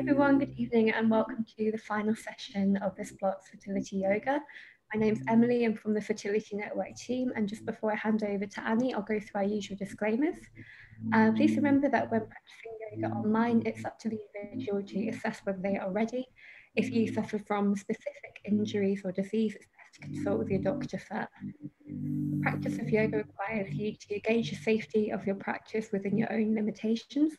everyone, good evening and welcome to the final session of this block's Fertility Yoga. My name's Emily, I'm from the Fertility Network team, and just before I hand over to Annie, I'll go through our usual disclaimers. Please remember that when practicing yoga online, it's up to the individual to assess whether they are ready. If you suffer from specific injuries or disease, it's best to consult with your doctor first. The practice of yoga requires you to gauge the safety of your practice within your own limitations.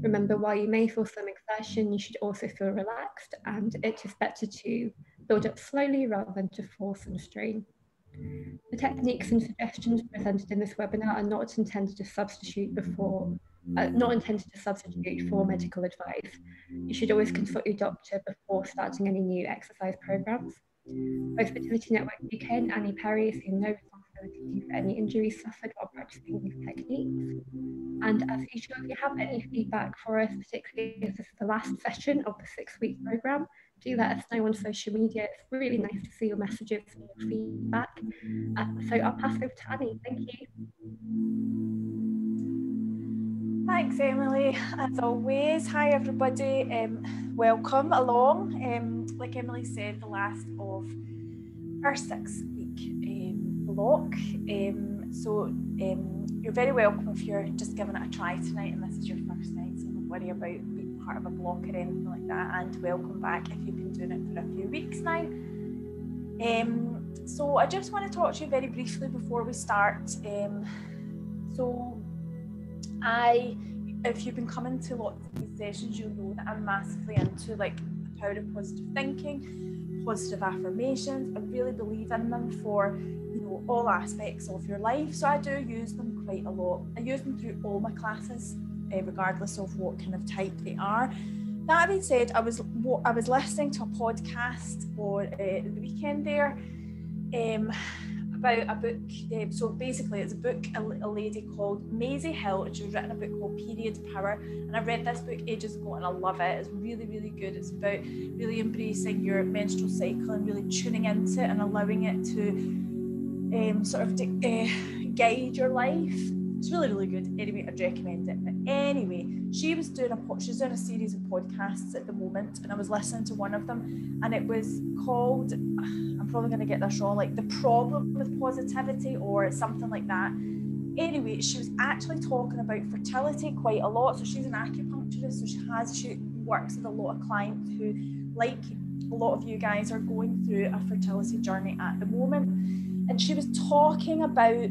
Remember, while you may feel some exertion, you should also feel relaxed, and it is better to build up slowly rather than to force and strain. The techniques and suggestions presented in this webinar are not intended to substitute for medical advice. You should always consult your doctor before starting any new exercise programs. Both Fertility Network UK and Annie Perry assume no responsibility for any injuries suffered while practicing these techniques. And as usual, if you have any feedback for us, particularly if this is the last session of the 6-week program, do let us know on social media. It's really nice to see your messages and your feedback. So I'll pass over to Annie. Thank you. Thanks, Emily. As always, hi everybody. Welcome along. Like Emily said, the last of our 6-week block. You're very welcome if you're just giving it a try tonight and this is your first night, so don't worry about being part of a block or anything like that, and welcome back if you've been doing it for a few weeks now. So I just want to talk to you very briefly before we start. If you've been coming to lots of these sessions, you'll know that I'm massively into like the power of positive thinking, positive affirmations. I really believe in them for all aspects of your life, so I do use them quite a lot. I use them through all my classes, regardless of what kind of type they are. That being said, I was listening to a podcast on the weekend there about a book. So basically, it's a book, a lady called Maisie Hill, and she's written a book called Period Power. And I read this book ages ago, and I love it. It's really, really good. It's about really embracing your menstrual cycle and really tuning into it and allowing it to guide your life. It's really, really good. Anyway, I'd recommend it. But anyway, she's doing a series of podcasts at the moment, and I was listening to one of them, and it was called, I'm probably going to get this wrong, like The Problem with Positivity or something like that. Anyway, she was actually talking about fertility quite a lot. So she's an acupuncturist, so she works with a lot of clients who, like a lot of you guys, are going through a fertility journey at the moment. And she was talking about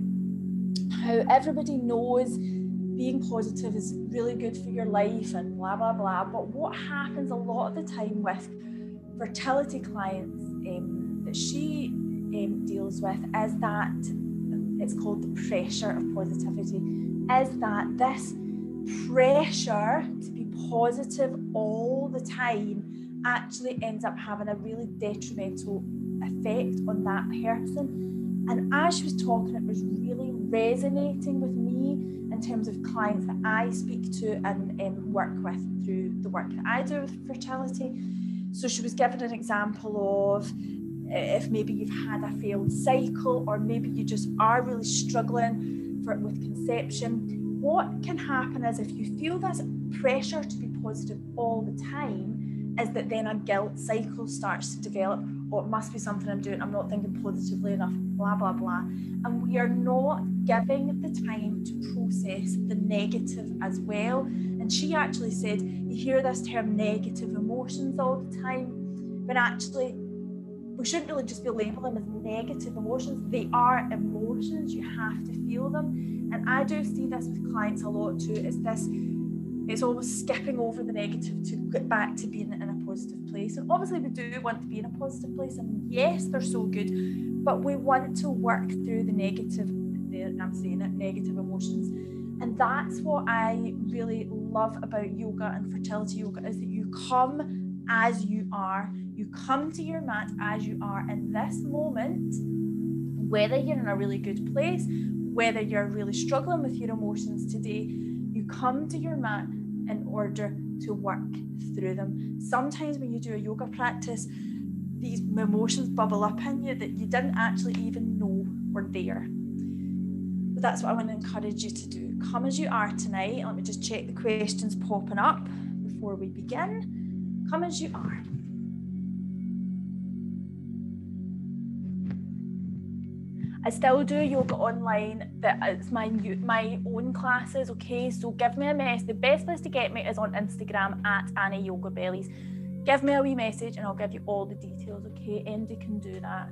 how everybody knows being positive is really good for your life and blah, blah, blah. But what happens a lot of the time with fertility clients that she deals with is that it's called the pressure of positivity, is that this pressure to be positive all the time actually ends up having a really detrimental effect on that person. And as she was talking, it was really resonating with me in terms of clients that I speak to and work with through the work that I do with fertility. So she was giving an example of if maybe you've had a failed cycle, or maybe you just are really struggling with conception. What can happen is, if you feel this pressure to be positive all the time, is that then a guilt cycle starts to develop. Oh, it must be something I'm doing, I'm not thinking positively enough, blah, blah, blah. And we are not giving the time to process the negative as well. And she actually said, you hear this term negative emotions all the time, but actually we shouldn't really just be labeling them as negative emotions. They are emotions, you have to feel them. And I do see this with clients a lot too. It's almost skipping over the negative to get back to being in a positive place. And obviously we do want to be in a positive place, and yes, they're so good, but we want to work through the negative, I'm saying it, negative emotions. And that's what I really love about yoga and fertility yoga, is that you come as you are. You come to your mat as you are in this moment, whether you're in a really good place, whether you're really struggling with your emotions today. You come to your mat in order to work through them. Sometimes when you do a yoga practice, these emotions bubble up in you that you didn't actually even know were there. But that's what I want to encourage you to do. Come as you are tonight. Let me just check the questions popping up before we begin. Come as you are. I still do yoga online. It's my own classes, okay? So give me a message. The best place to get me is on Instagram at Annie Yoga Bellies. Give me a wee message and I'll give you all the details, okay? Andy can do that.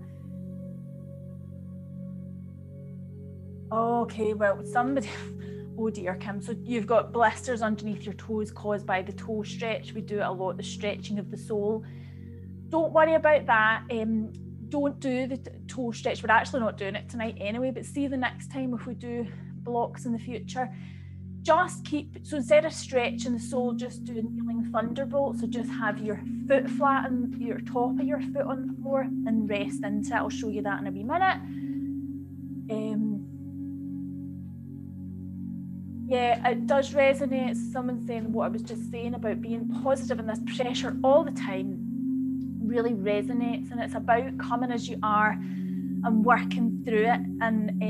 Okay, well, somebody... Oh dear, Kim. So you've got blisters underneath your toes caused by the toe stretch. We do it a lot, the stretching of the sole. Don't worry about that. Don't do the toe stretch. We're actually not doing it tonight anyway, but see the next time if we do blocks in the future, just keep, so instead of stretching the sole, just do kneeling thunderbolt. So just have your foot flat and your top of your foot on the floor and rest into it. I'll show you that in a wee minute. Yeah, it does resonate. Someone saying what I was just saying about being positive and this pressure all the time really resonates, and it's about coming as you are and working through it. And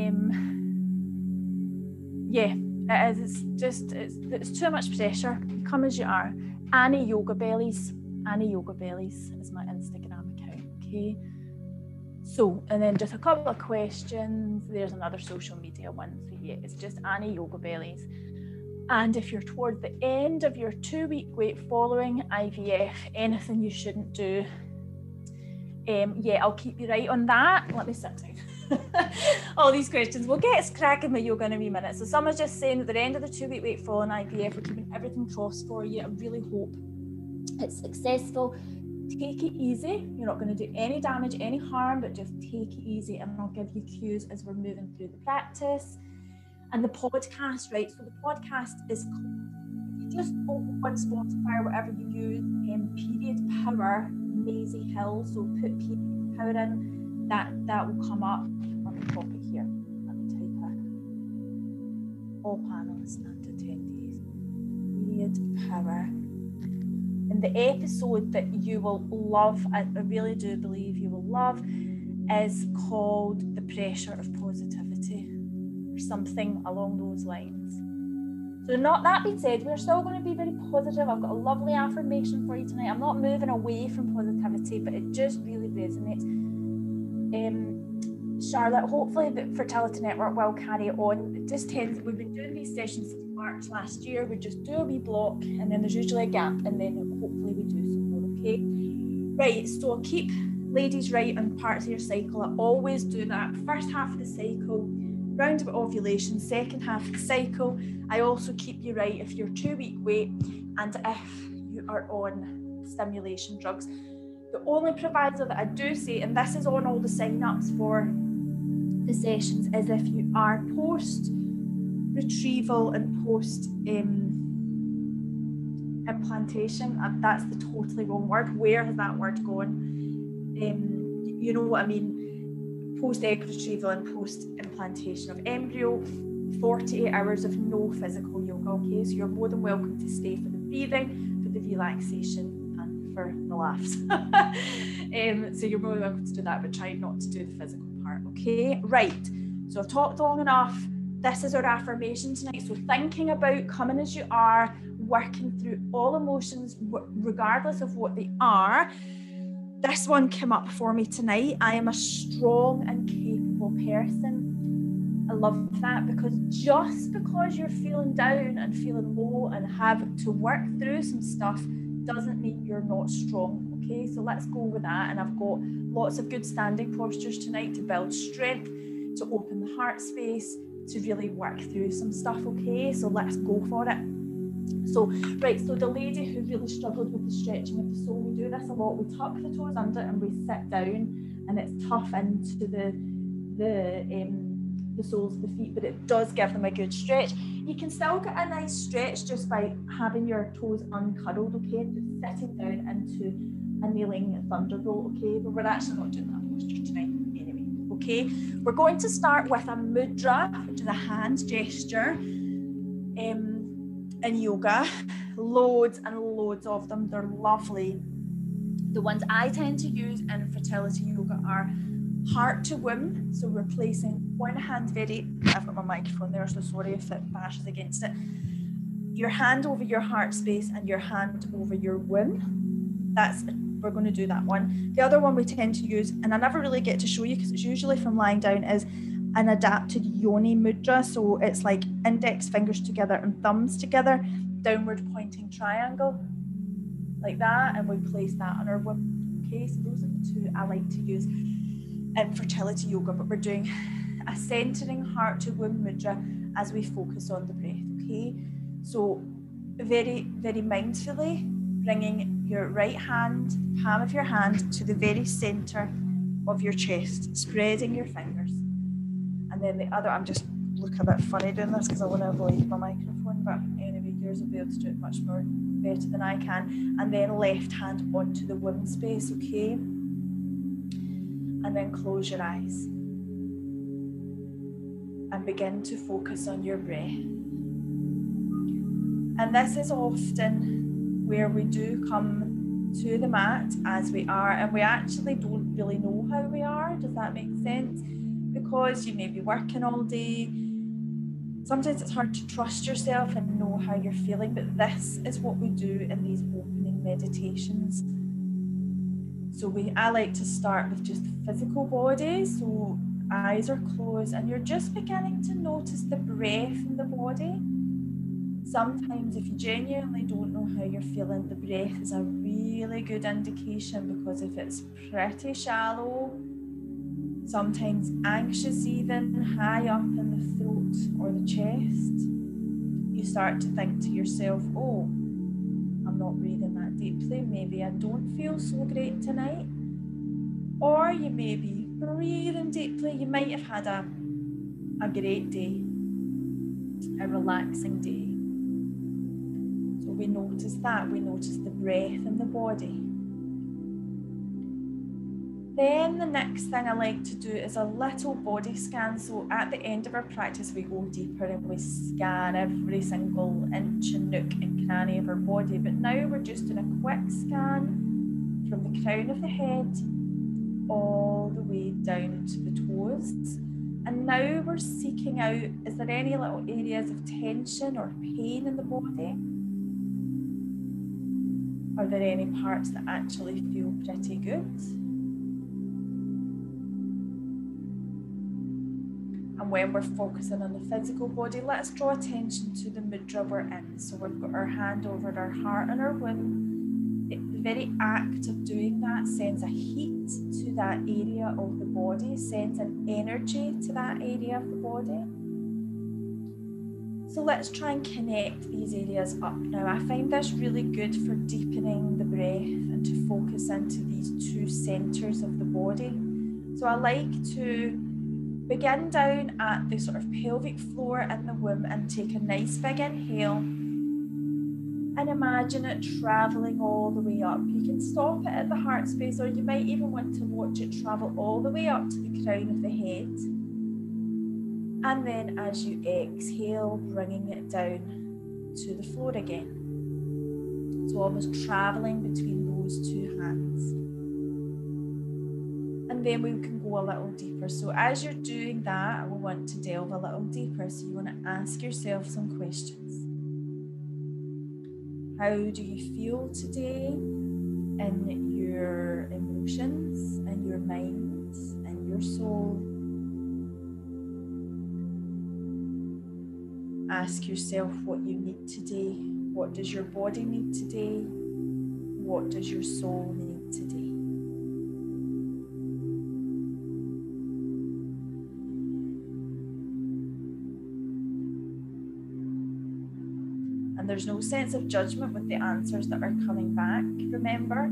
yeah, it is. It's too much pressure. Come as you are. Annie Yoga Bellies. Annie Yoga Bellies is my Instagram account. Okay. So, and then just a couple of questions. There's another social media one. So yeah, it's just Annie Yoga Bellies. And if you're towards the end of your 2-week wait following IVF, anything you shouldn't do, yeah, I'll keep you right on that. Let me sit down. All these questions. We'll get cracking with yoga in a wee minute. So someone's just saying at the end of the 2-week wait following IVF, we're keeping everything crossed for you. I really hope it's successful. Take it easy. You're not going to do any damage, any harm, but just take it easy, and I'll give you cues as we're moving through the practice. And the podcast, right? So the podcast is called, if you just go on Spotify or whatever you use, Period Power, Maisie Hill. So put Period Power in, that will come up on the topic here. Let me type it. All panelists and attendees. Period Power. And the episode that you will love, I really do believe you will love, is called The Pressure of Positivity, or something along those lines. So not that being said, we're still going to be very positive. I've got a lovely affirmation for you tonight. I'm not moving away from positivity, but it just really resonates. Charlotte, hopefully the Fertility Network will carry on. It just tends, we've been doing these sessions since March last year. We just do a wee block and then there's usually a gap, and then hopefully we do some more, okay? Right, so I'll keep ladies right on parts of your cycle. I always do that. First half of the cycle, round about ovulation. Second half of the cycle, I also keep you right if you're 2-week wait and if you are on stimulation drugs. The only proviso that I do say, and this is on all the sign-ups for the sessions, is if you are post-retrieval and post-implantation, and that's the totally wrong word. Where has that word gone? You know what I mean? Post-egg retrieval and post-implantation of embryo, 48 hours of no physical yoga, okay? So you're more than welcome to stay for the breathing, for the relaxation, for the laughs. So you're more than welcome to do that, but try not to do the physical part, okay? Right, so I've talked long enough. This is our affirmation tonight. So thinking about coming as you are, working through all emotions, regardless of what they are. This one came up for me tonight. I am a strong and capable person. I love that, because just because you're feeling down and feeling low and have to work through some stuff doesn't mean you're not strong, okay? So let's go with that. And I've got lots of good standing postures tonight to build strength, to open the heart space, to really work through some stuff, okay? So let's go for it. So, right, so the lady who really struggled with the stretching of the sole, we do this a lot. We tuck the toes under and we sit down, and it's tough into the soles of the feet, but it does give them a good stretch. You can still get a nice stretch just by having your toes uncurled, okay, and just sitting down into a kneeling thunderbolt, okay, but we're actually not doing that posture tonight anyway, okay. We're going to start with a mudra, which is a hand gesture in yoga. Loads and loads of them. They're lovely. The ones I tend to use in fertility yoga are heart to womb. So we're placing one hand I've got my microphone there, so sorry if it bashes against it. Your hand over your heart space and your hand over your womb. we're going to do that one. The other one we tend to use, and I never really get to show you because it's usually from lying down, is an adapted Yoni Mudra. So it's like index fingers together and thumbs together, downward pointing triangle, like that, and we place that on our womb. Okay, so those are the two I like to use in fertility yoga, but we're doing a centering heart to womb mudra as we focus on the breath. Okay, so very, very mindfully bringing your right hand, palm of your hand, to the very center of your chest, spreading your fingers. And then the other, I'm just look a bit funny doing this because I want to avoid my microphone, but anyway, yours will be able to do it much more better than I can. And then left hand onto the womb space, okay? And then close your eyes and begin to focus on your breath. And this is often where we do come to the mat as we are, and we actually don't really know how we are. Does that make sense? Because you may be working all day. Sometimes it's hard to trust yourself and know how you're feeling, but this is what we do in these opening meditations. So I like to start with just the physical body. So eyes are closed and you're just beginning to notice the breath in the body. Sometimes if you genuinely don't know how you're feeling, the breath is a really good indication, because if it's pretty shallow, sometimes anxious, even high up in the throat or the chest, you start to think to yourself, oh, I'm not breathing that deeply, maybe I don't feel so great tonight. Or you may be breathing deeply, you might have had a great day, a relaxing day. So we notice that, we notice the breath in the body. Then the next thing I like to do is a little body scan. So at the end of our practice, we go deeper and we scan every single inch and nook and cranny of our body. But now we're just doing a quick scan from the crown of the head all the way down to the toes. And now we're seeking out, is there any little areas of tension or pain in the body? Are there any parts that actually feel pretty good? And when we're focusing on the physical body, let's draw attention to the mudra we're in. So we've got our hand over our heart and our womb. The very act of doing that sends a heat to that area of the body, sends an energy to that area of the body. So let's try and connect these areas up now. I find this really good for deepening the breath and to focus into these two centers of the body. So I like to begin down at the sort of pelvic floor in the womb and take a nice big inhale and imagine it traveling all the way up. You can stop it at the heart space, or you might even want to watch it travel all the way up to the crown of the head. And then as you exhale, bringing it down to the floor again. So almost traveling between those two hands. And then we can go a little deeper. So as you're doing that, we want to delve a little deeper. So you want to ask yourself some questions. How do you feel today in your emotions and your mind and your soul? Ask yourself what you need today. What does your body need today? What does your soul need today? And there's no sense of judgment with the answers that are coming back. Remember,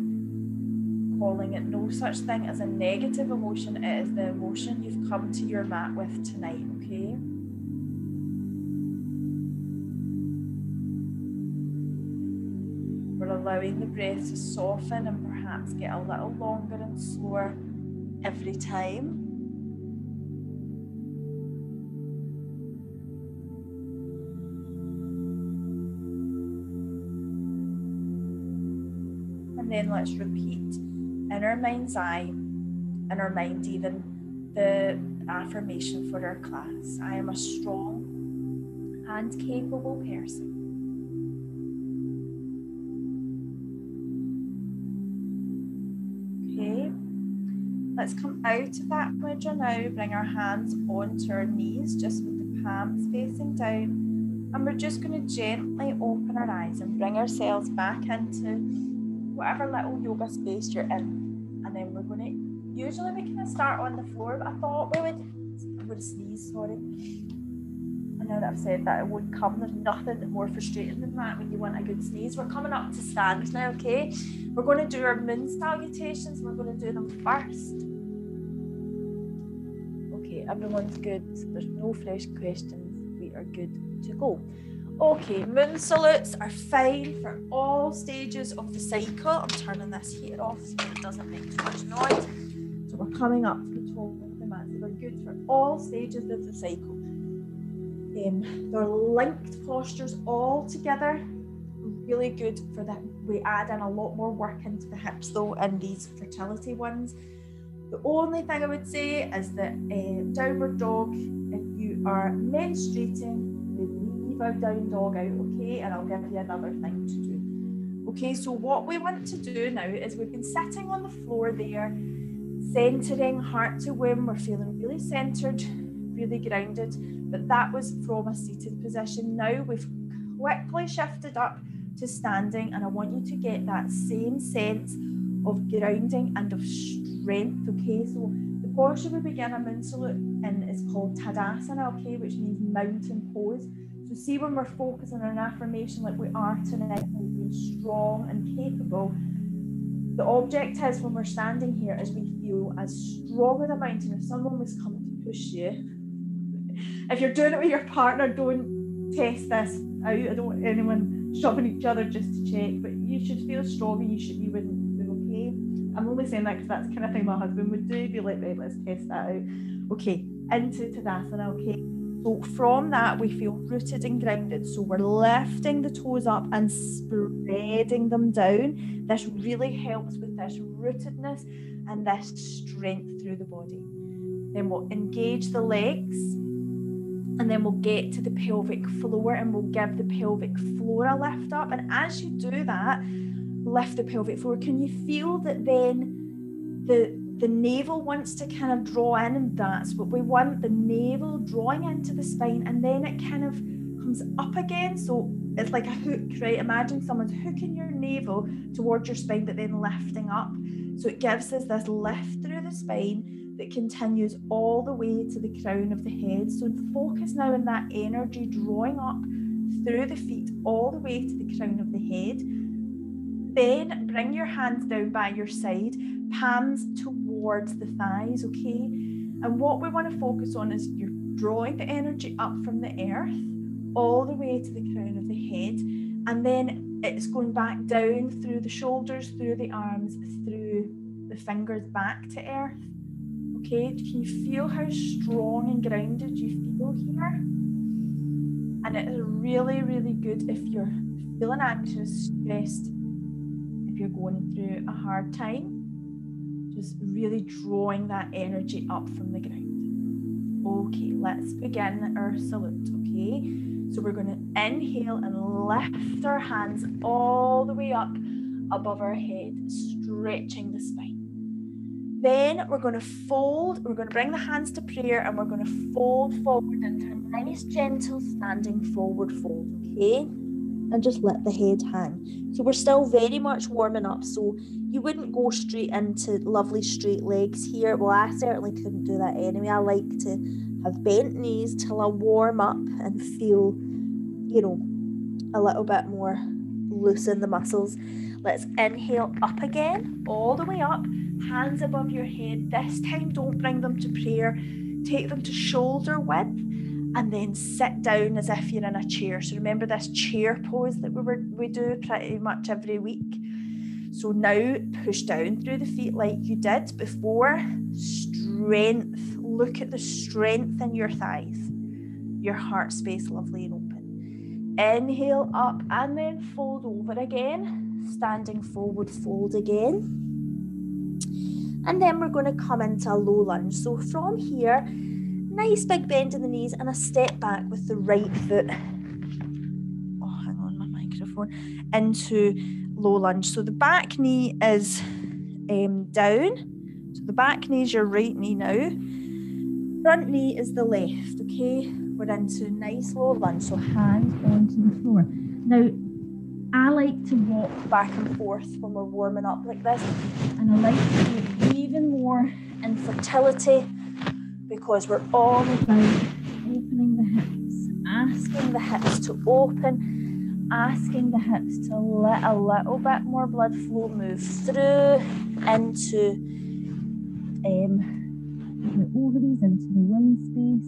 calling it no such thing as a negative emotion. It is the emotion you've come to your mat with tonight, okay? We're allowing the breath to soften and perhaps get a little longer and slower every time. And then let's repeat in our mind's eye, in our mind even, the affirmation for our class. I am a strong and capable person. Let's come out of that mudra now. Bring our hands onto our knees, just with the palms facing down. And we're just going to gently open our eyes and bring ourselves back into whatever little yoga space you're in. And then we're going to, usually we kind of start on the floor, but I thought we would, I'm going to sneeze, sorry. I know that I've said that it would come. There's nothing more frustrating than that when you want a good sneeze. We're coming up to stand now, okay? We're going to do our moon salutations. We're going to do them first. Okay, everyone's good. There's no fresh questions. We are good to go. Okay, moon salutes are fine for all stages of the cycle. I'm turning this heater off so it doesn't make too much noise. So we're coming up to the top of the mat. So they're good for all stages of the cycle. They're linked postures all together. Really good for that. We add in a lot more work into the hips though in these fertility ones. The only thing I would say is that downward dog, if you are menstruating, leave our down dog out, okay? And I'll give you another thing to do. Okay, so what we want to do now is we've been sitting on the floor there, centering heart to womb. We're feeling really centered, really grounded, but that was from a seated position. Now we've quickly shifted up to standing, and I want you to get that same sense of grounding and of strength, okay? So the posture we begin a moon salute in is called Tadasana, okay, which means mountain pose. So see, when we're focusing on an affirmation like we are tonight, being strong and capable, the objective when we're standing here is we feel as strong as a mountain. If someone was coming to push you, if you're doing it with your partner, don't test this out. I don't want anyone shoving each other just to check, but you should feel strong and you wouldn't do, okay? I'm only saying that because that's the kind of thing my husband would do. Be like, right, let's test that out. Okay, into Tadasana, okay? So from that, we feel rooted and grounded. So we're lifting the toes up and spreading them down. This really helps with this rootedness and this strength through the body. Then we'll engage the legs, and then we'll get to the pelvic floor and we'll give the pelvic floor a lift up. And as you do that, lift the pelvic floor, can you feel that then the navel wants to kind of draw in, and that's what we want, the navel drawing into the spine, and then it kind of comes up again. So it's like a hook, right? Imagine someone's hooking your navel towards your spine, but then lifting up. So it gives us this lift through the spine that continues all the way to the crown of the head. So focus now on that energy drawing up through the feet all the way to the crown of the head. Then bring your hands down by your side, palms towards the thighs, okay? And what we want to focus on is you're drawing the energy up from the earth all the way to the crown of the head, and then it's going back down through the shoulders, through the arms, through the fingers back to earth. Okay, can you feel how strong and grounded you feel here? And it is really, really good if you're feeling anxious, stressed, if you're going through a hard time, just really drawing that energy up from the ground. Okay, let's begin our salute, okay? So we're going to inhale and lift our hands all the way up above our head, stretching the spine. Then we're going to fold, we're going to bring the hands to prayer, and we're going to fold forward into a nice gentle standing forward fold, okay? And just let the head hang. So we're still very much warming up, so you wouldn't go straight into lovely straight legs here. Well, I certainly couldn't do that anyway. I like to have bent knees till I warm up and feel, you know, a little bit more loose in the muscles. Let's inhale up again, all the way up. Hands above your head. This time, don't bring them to prayer. Take them to shoulder width, and then sit down as if you're in a chair. So remember this chair pose that we do pretty much every week. So now push down through the feet like you did before. Strength. Look at the strength in your thighs. Your heart space, lovely and open. Inhale up and then fold over again. Standing forward, fold again. And then we're going to come into a low lunge. So from here, nice big bend in the knees and a step back with the right foot. Oh, hang on, my microphone. Into low lunge. So the back knee is down. So the back knee is your right knee now. Front knee is the left, okay? We're into nice low lunge, so hands onto the floor. Now, I like to walk back and forth when we're warming up like this, and I like to do it even more in fertility because we're all about opening the hips, asking the hips to open, asking the hips to let a little bit more blood flow move through into the ovaries, into the womb space.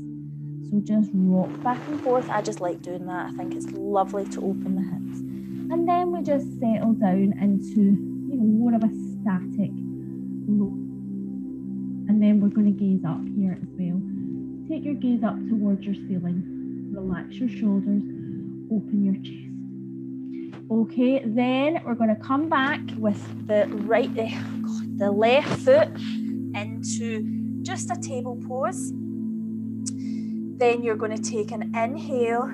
So just rock back and forth. I just like doing that. I think it's lovely to open the hips. And then we just settle down into, more of a static low. And then we're going to gaze up here as well. Take your gaze up towards your ceiling. Relax your shoulders. Open your chest. Okay, then we're going to come back with the left foot into just a table pose. Then you're going to take an inhale.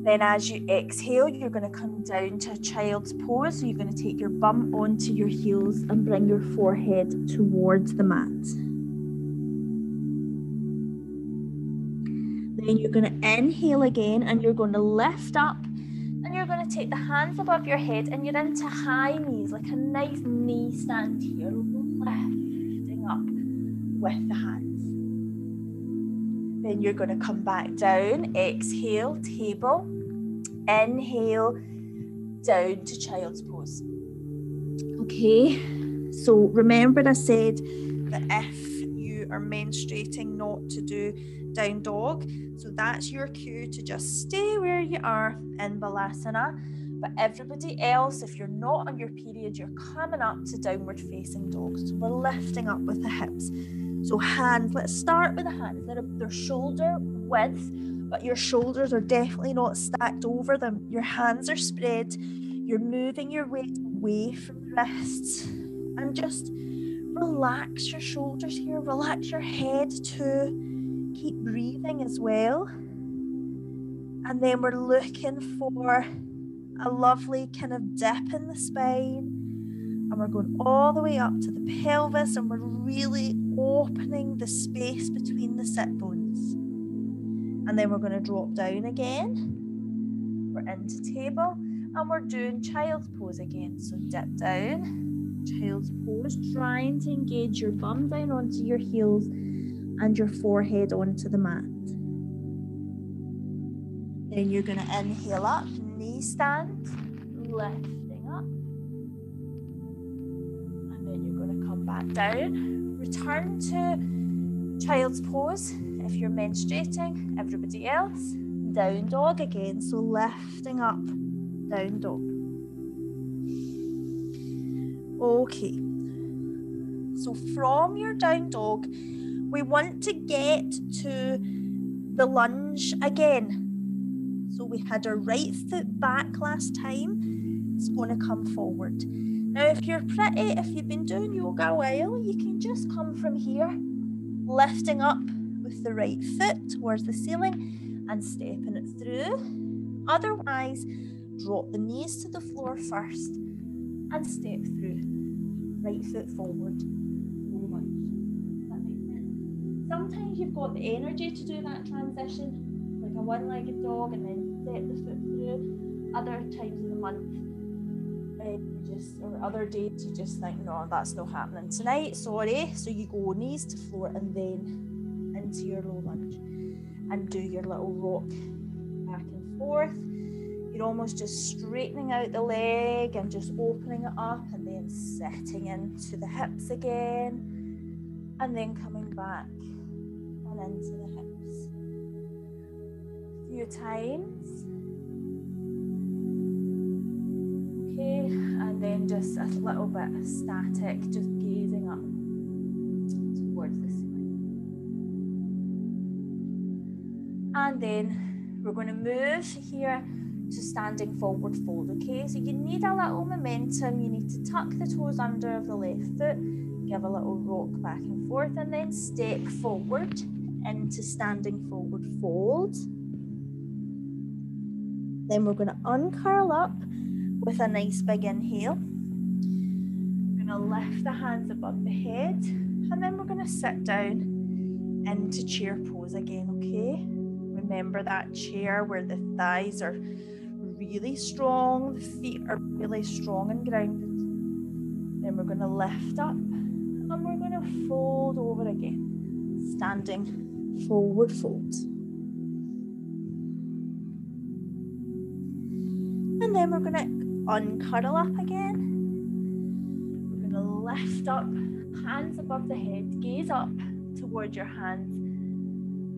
Then as you exhale, you're going to come down to a child's pose. So you're going to take your bum onto your heels and bring your forehead towards the mat. Then you're going to inhale again and you're going to lift up and you're going to take the hands above your head and you're into high knees, like a nice knee stand here, lifting up with the hands. Then you're going to come back down, exhale, table, inhale, down to child's pose. Okay, so remember I said that if you are menstruating, not to do down dog. So that's your cue to just stay where you are in Balasana. But everybody else, if you're not on your period, you're coming up to downward facing dog. So we're lifting up with the hips. So hands, let's start with the hands. They're shoulder width, but your shoulders are definitely not stacked over them. Your hands are spread. You're moving your weight away from the wrists. And just relax your shoulders here. Relax your head too. Keep breathing as well. And then we're looking for a lovely kind of dip in the spine. And we're going all the way up to the pelvis, and we're really opening the space between the sit bones. And then we're going to drop down again. We're into table, and we're doing child's pose again. So dip down, child's pose, trying to engage your bum down onto your heels and your forehead onto the mat. Then you're going to inhale up, knee stand, lifting up. And then you're going to come back down. Return to child's pose if you're menstruating. Everybody else, down dog again. So lifting up, down dog. Okay. So from your down dog, we want to get to the lunge again. So we had our right foot back last time. It's going to come forward. Now, if you've been doing yoga a while, you can just come from here, lifting up with the right foot towards the ceiling and stepping it through. Otherwise, drop the knees to the floor first and step through. Right foot forward. Low lunge. Does that make sense? Sometimes you've got the energy to do that transition, like a one-legged dog, and then step the foot through. Other times in the month, or other days, you just think, no, that's not happening tonight, sorry. So you go knees to floor and then into your low lunge and do your little rock back and forth. You're almost just straightening out the leg and just opening it up and then setting into the hips again and then coming back and into the hips. A few times. Okay, and then just a little bit static, just gazing up towards the ceiling. And then we're going to move here to standing forward fold, okay? So you need a little momentum. You need to tuck the toes under of the left foot, give a little rock back and forth, and then step forward into standing forward fold. Then we're going to uncurl up with a nice big inhale. We're going We're going to lift the hands above the head, and then we're going to sit down into chair pose again, okay? Remember that chair where the thighs are really strong, the feet are really strong and grounded. Then we're going to lift up, and we're going to fold over again, standing forward fold. And then we're going to uncurl up again. We're going to lift up, hands above the head, gaze up towards your hands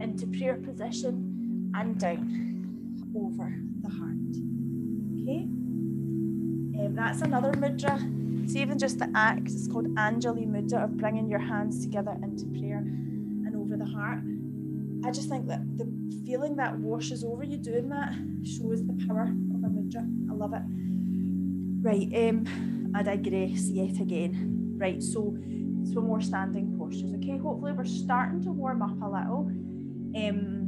into prayer position and down over the heart. Okay? That's another mudra. It's even just the act. It's called Yoni Mudra, of bringing your hands together into prayer and over the heart. I just think that the feeling that washes over you doing that shows the power of a mudra. I love it. Right, I digress yet again. Right, so some more standing postures, okay? Hopefully we're starting to warm up a little. And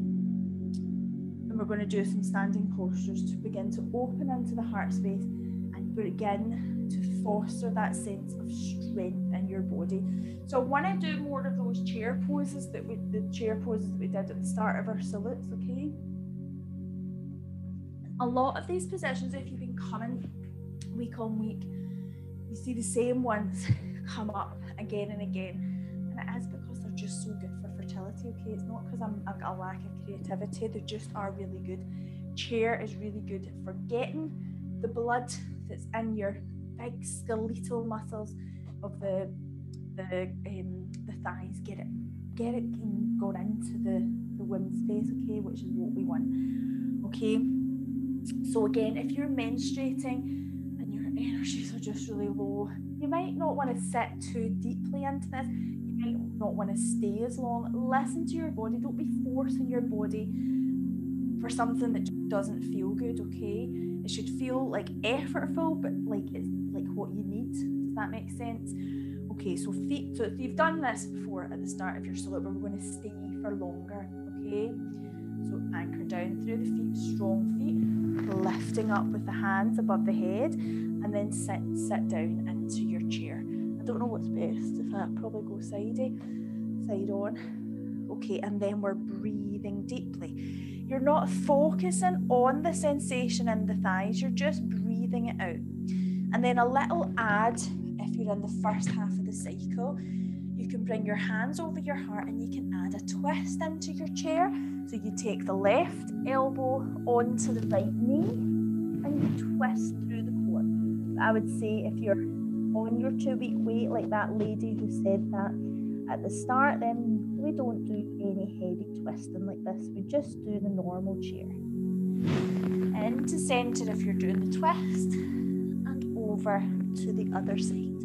we're going to do some standing postures to begin to open into the heart space and begin to foster that sense of strength in your body. So I want to do more of those chair poses that we did at the start of our salutes, okay? A lot of these positions, if you've been coming week on week, you see the same ones come up again and again, and it is because they're just so good for fertility, okay? It's not because I've got a lack of creativity, they just are really good. Chair is really good for getting the blood that's in your big skeletal muscles of the thighs, get it going into the womb space, okay, which is what we want, okay? So again, if you're menstruating and your energies are just really low, you might not want to sit too deeply into this. You might not want to stay as long. Listen to your body. Don't be forcing your body for something that just doesn't feel good, okay? It should feel like effortful, but like it's like what you need. Does that make sense? Okay, so feet. So if you've done this before at the start of your salute, but we're going to stay for longer, okay? So anchor down through the feet, strong feet, lifting up with the hands above the head, and then sit down into your chair. I don't know what's best, if I probably go side on. Okay, and then we're breathing deeply. You're not focusing on the sensation in the thighs, you're just breathing it out. And then a little add, if you're in the first half of the cycle, you can bring your hands over your heart and you can add a twist into your chair. So you take the left elbow onto the right knee and you twist through the core. I would say if you're on your 2-week wait, like that lady who said that at the start, then we don't do any heavy twisting like this. We just do the normal chair. Into center if you're doing the twist, and over to the other side.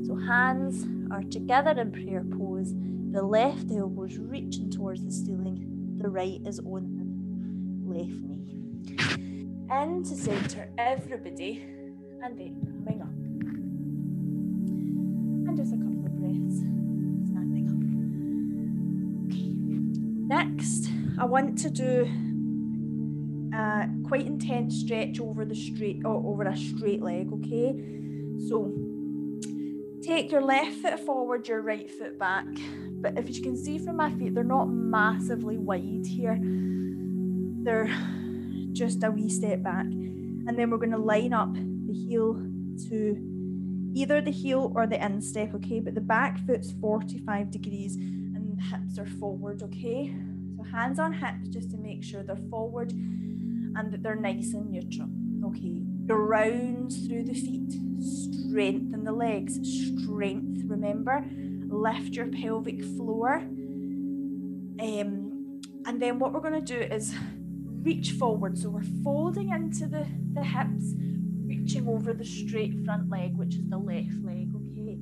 So hands are together in prayer pose. The left elbow's reaching towards the ceiling. The right is on the left knee. Into center, everybody, and then coming up. And just a couple of breaths, standing up. Okay. Next, I want to do a quite intense stretch over a straight leg, okay? So take your left foot forward, your right foot back. But if you can see from my feet, they're not massively wide here. They're just a wee step back. And then we're going to line up the heel to either the heel or the instep, okay? But the back foot's 45 degrees and the hips are forward, okay? So hands on hips just to make sure they're forward and that they're nice and neutral, okay? Ground through the feet, strengthen the legs, strength, remember? Lift your pelvic floor. And then what we're going to do is reach forward. So we're folding into the hips, reaching over the straight front leg, which is the left leg, okay?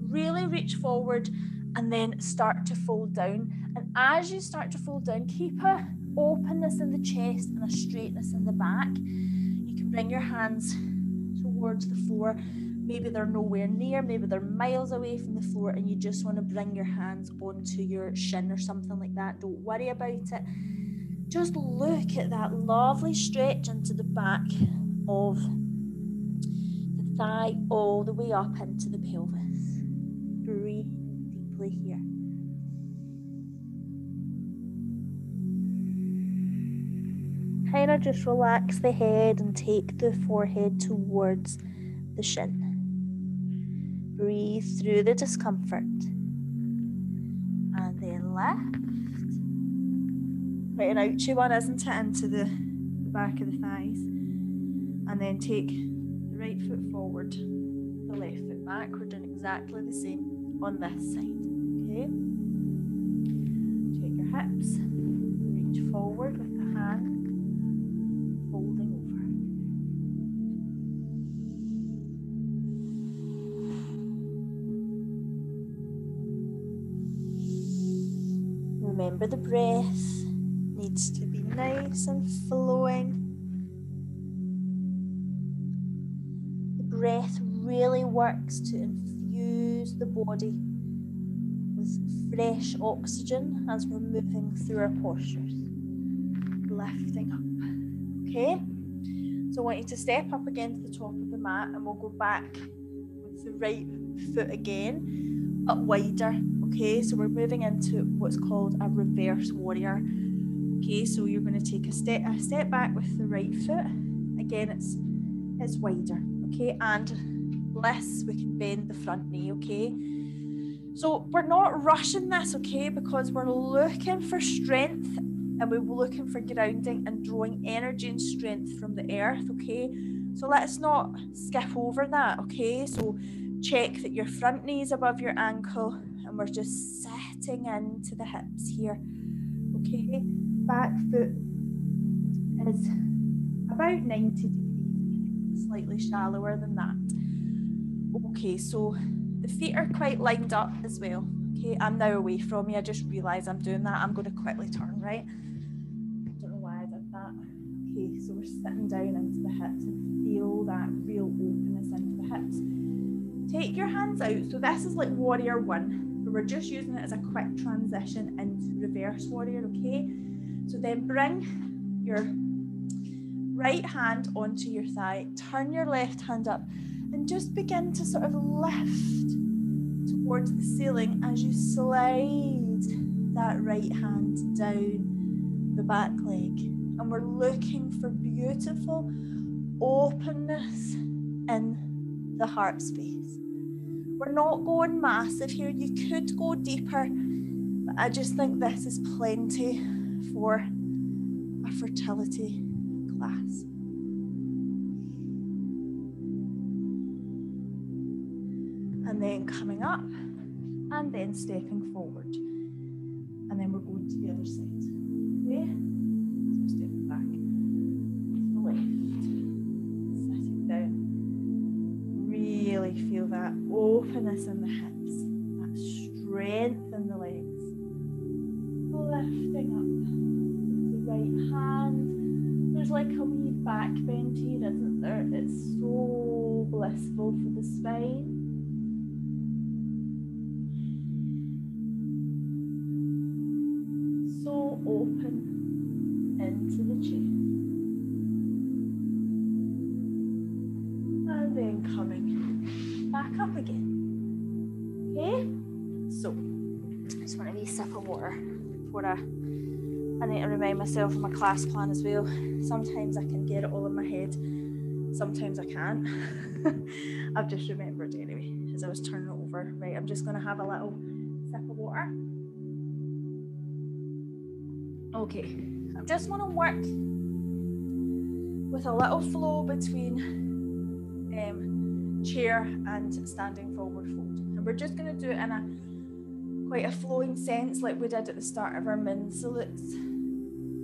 Really reach forward and then start to fold down. And as you start to fold down, keep a openness in the chest and a straightness in the back. You can bring your hands towards the floor. Maybe they're nowhere near, maybe they're miles away from the floor, and you just want to bring your hands onto your shin or something like that. Don't worry about it. Just look at that lovely stretch into the back of the thigh all the way up into the pelvis. Breathe deeply here. Kind of just relax the head and take the forehead towards the shin. Breathe through the discomfort. And then lift. Quite an ouchy one, isn't it? Into the back of the thighs. And then take the right foot forward, the left foot back. We're doing exactly the same on this side. Okay? Check your hips. Reach forward with the hand. Folding over. Remember, the breath needs to be nice and flowing. The breath really works to infuse the body with fresh oxygen as we're moving through our postures. Lifting up. Okay, so I want you to step up again to the top of the mat, and we'll go back with the right foot again, but wider. Okay, so we're moving into what's called a reverse warrior. Okay, so you're going to take a step back with the right foot. Again, it's wider. Okay, and less, we can bend the front knee. Okay, so we're not rushing this. Okay, because we're looking for strength. And we're looking for grounding and drawing energy and strength from the earth, okay? So let's not skip over that, okay? So check that your front knee is above your ankle, and we're just setting into the hips here, okay? Back foot is about 90 degrees, slightly shallower than that. Okay, so the feet are quite lined up as well. Okay, I'm now away from you. I just realised I'm doing that. I'm going to quickly turn, right? Don't know why I did that. Okay, so we're sitting down into the hips and feel that real openness into the hips. Take your hands out. So this is like warrior one, but we're just using it as a quick transition into reverse warrior, okay? So then bring your right hand onto your thigh, turn your left hand up, and just begin to sort of lift towards the ceiling as you slide that right hand down the back leg. And we're looking for beautiful openness in the heart space. We're not going massive here. You could go deeper, but I just think this is plenty for a fertility class. And then coming up, and then stepping forward. And then we're going to the other side. Okay? So stepping back to the left. Sitting down. Really feel that openness in the hips, that strength in the legs. Lifting up with the right hand. There's like a wee back bend here, isn't there? It's so blissful for the spine. So open into the chest. And then coming back up again. Okay? So, I just want a wee sip of water before I need to remind myself of my class plan as well. Sometimes I can get it all in my head, sometimes I can't. I've just remembered anyway as I was turning it over. Right, I'm just going to have a little sip of water. Okay, I just want to work with a little flow between chair and standing forward fold. And we're just going to do it in a quite a flowing sense like we did at the start of our min salutes.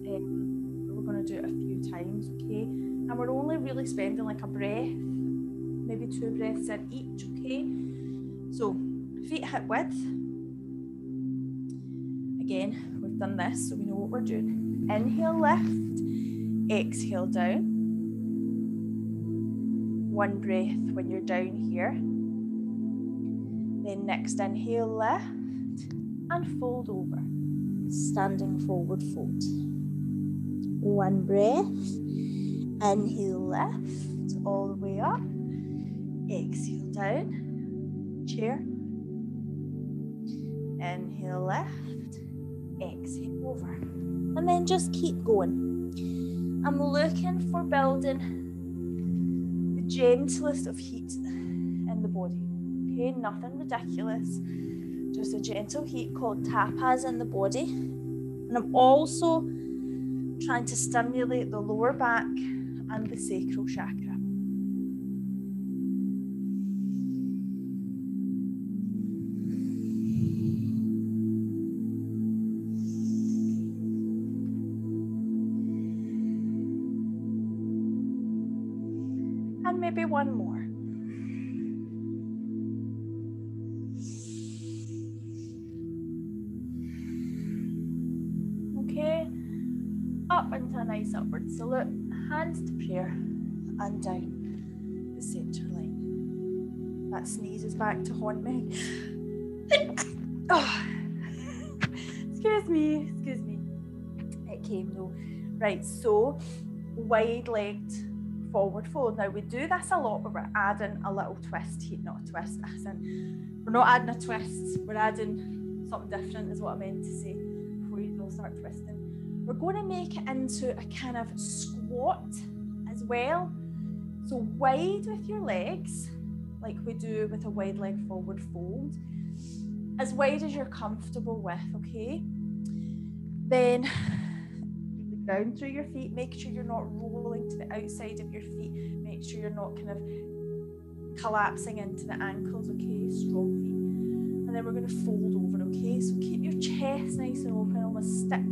We're going to do it a few times, okay? And we're only really spending like a breath, maybe 2 breaths in each, okay? So feet hip width. Again, we've done this, so we know what we're doing. Inhale, lift. Exhale, down. 1 breath when you're down here. Then next inhale, lift and fold over. Standing forward fold. 1 breath. Inhale, lift all the way up. Exhale down, chair. Inhale left, exhale over. And then just keep going. I'm looking for building the gentlest of heat in the body. Okay, nothing ridiculous. Just a gentle heat called tapas in the body. And I'm also trying to stimulate the lower back and the sacral chakra. And maybe one more. Okay, up into a nice upward salute, hands to prayer, and down the center line. That sneeze is back to haunt me. Oh. Excuse me. It came though. Right, so wide-legged forward fold. Now we do this a lot, but we're adding a little twist here, not a twist, as in, we're not adding a twist, we're adding something different is what I meant to say before you all start twisting. We're going to make it into a kind of squat as well. So wide with your legs, like we do with a wide leg forward fold, as wide as you're comfortable with, okay? Then the ground through your feet, make sure you're not rolling to the outside of your feet, make sure you're not kind of collapsing into the ankles, okay? Strong feet. And then we're going to fold over, okay? So keep your chest nice and open, almost stick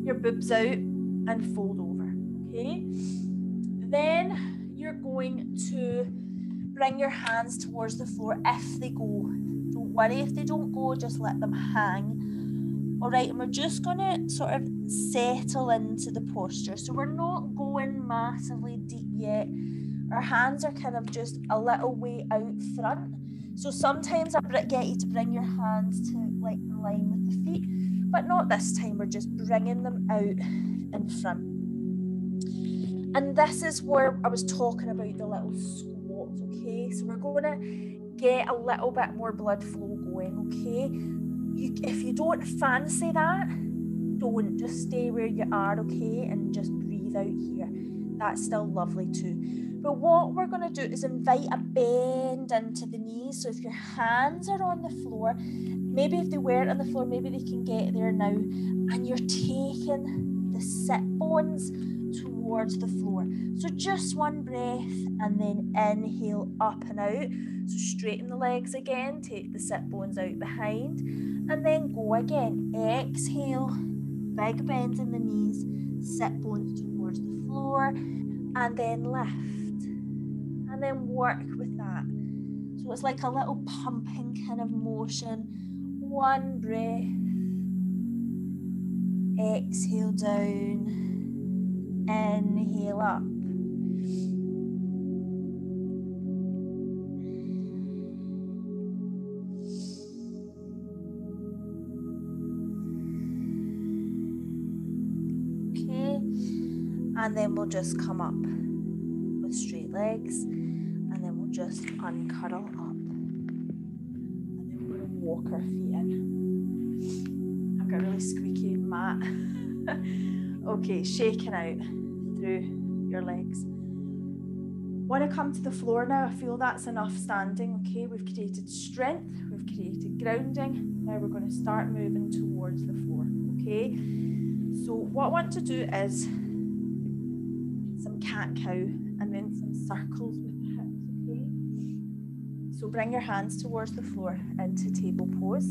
your boobs out and fold over, okay? Then you're going to bring your hands towards the floor if they go. Don't worry if they don't go, just let them hang. All right, and we're just going to sort of settle into the posture. So we're not going massively deep yet. Our hands are kind of just a little way out front. So sometimes I get you to bring your hands to like in line with the feet, but not this time. We're just bringing them out in front. And this is where I was talking about the little squats, okay? So we're going to get a little bit more blood flow going, okay? If you don't fancy that, don't. Just stay where you are, okay? And just breathe out here. That's still lovely too. But what we're going to do is invite a bend into the knees. So if your hands are on the floor, maybe if they weren't on the floor, maybe they can get there now. And you're taking the sit bones towards the floor. So just one breath and then inhale up and out. So straighten the legs again, take the sit bones out behind and then go again. Exhale, big bend in the knees, sit bones towards the floor and then lift and then work with that. So it's like a little pumping kind of motion. One breath, exhale down, inhale up. Okay, and then we'll just come up with straight legs, and then we'll just uncurl up, and then we're going to walk our feet in. I've got a really squeaky mat. Okay, shaking out through your legs. Want to come to the floor now? I feel that's enough standing. Okay, we've created strength, we've created grounding. Now we're going to start moving towards the floor. Okay, so what I want to do is some cat-cow and then some circles with the hips. Okay, so bring your hands towards the floor into table pose,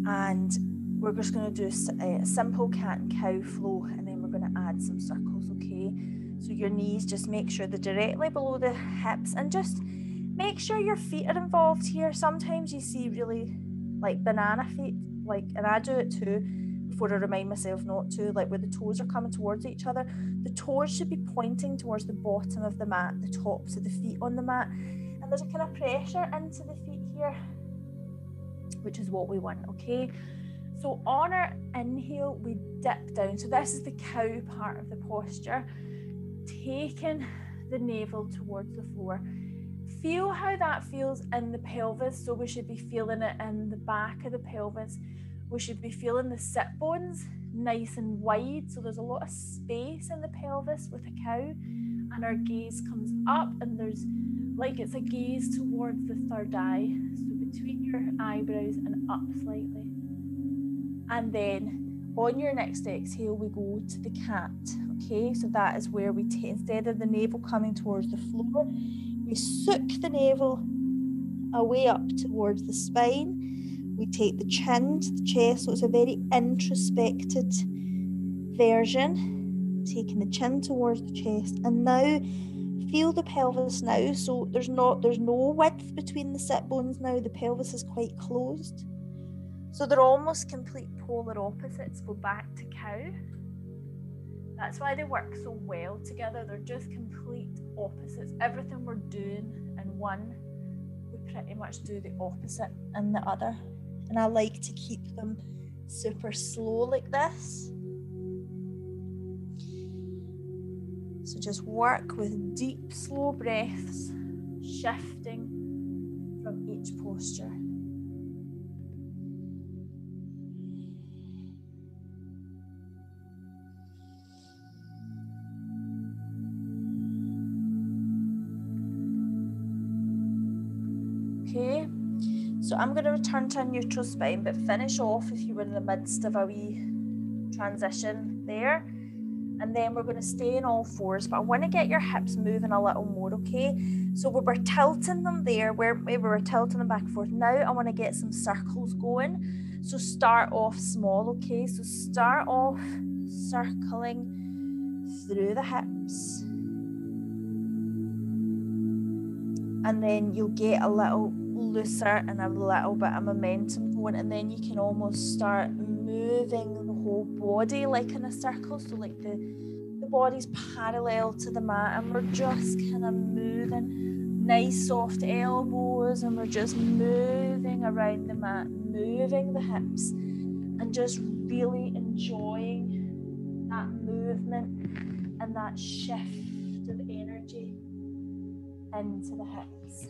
and we're just going to do a simple cat and cow flow, and then we're going to add some circles, okay? So your knees, just make sure they're directly below the hips, and just make sure your feet are involved here. Sometimes you see really like banana feet, and I do it too, before I remind myself not to, like where the toes are coming towards each other. The toes should be pointing towards the bottom of the mat, the tops of the feet on the mat, and there's a kind of pressure into the feet here, which is what we want, okay? So on our inhale, we dip down. So this is the cow part of the posture, taking the navel towards the floor. Feel how that feels in the pelvis. So we should be feeling it in the back of the pelvis. We should be feeling the sit bones nice and wide. So there's a lot of space in the pelvis with a cow. And our gaze comes up, and there's like it's a gaze towards the third eye. So between your eyebrows and up slightly. And then on your next exhale, we go to the cat. Okay, so that is where we take, instead of the navel coming towards the floor, we suck the navel away up towards the spine. We take the chin to the chest, so it's a very introspected version, taking the chin towards the chest. And now feel the pelvis now. So there's no width between the sit bones now. The pelvis is quite closed. So they're almost complete polar opposites. Go back to cow. That's why they work so well together. They're just complete opposites. Everything we're doing in one, we pretty much do the opposite in the other. And I like to keep them super slow like this. So just work with deep, slow breaths, shifting from each posture. Okay, so I'm going to return to a neutral spine, but finish off if you were in the midst of a wee transition there. And then we're going to stay in all fours, but I want to get your hips moving a little more, okay? So we were tilting them there, where we were tilting them back and forth. Now I want to get some circles going. So start off small, okay? So start off circling through the hips. And then you'll get a little looser and a little bit of momentum going, and then you can almost start moving the whole body like in a circle. So like the body's parallel to the mat, and we're just kind of moving, nice soft elbows, and we're just moving around the mat, moving the hips, and just really enjoying that movement and that shift of energy into the hips.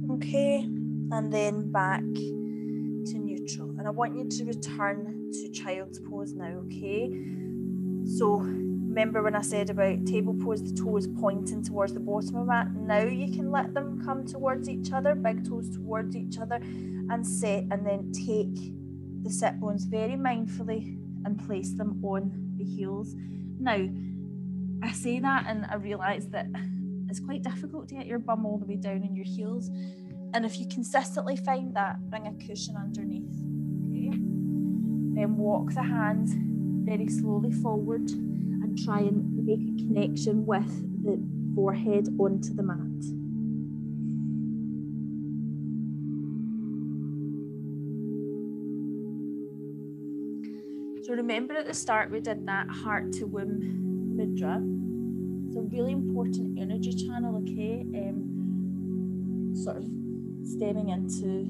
Okay, and then back to neutral. And I want you to return to child's pose now, okay? So remember when I said about table pose, the toes pointing towards the bottom of the mat? Now you can let them come towards each other, big toes towards each other, and set, and then take the sit bones very mindfully and place them on the heels. Now, I say that and I realise that it's quite difficult to get your bum all the way down in your heels. And if you consistently find that, bring a cushion underneath, okay? Then walk the hands very slowly forward and try and make a connection with the forehead onto the mat. So remember at the start we did that heart to womb mudra. It's a really important energy channel, okay? Sort of stemming into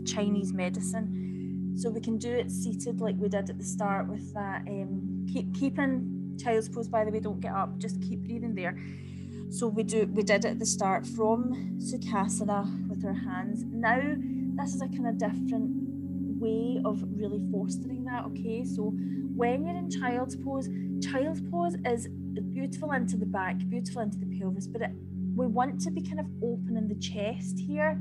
Chinese medicine. So we can do it seated like we did at the start with that. Keep in child's pose, by the way, don't get up, just keep breathing there. So we did it at the start from Sukhasana with our hands. Now this is a kind of different way of really fostering that, okay? So when you're in child's pose is beautiful into the back, beautiful into the pelvis, but we want to be kind of opening the chest here.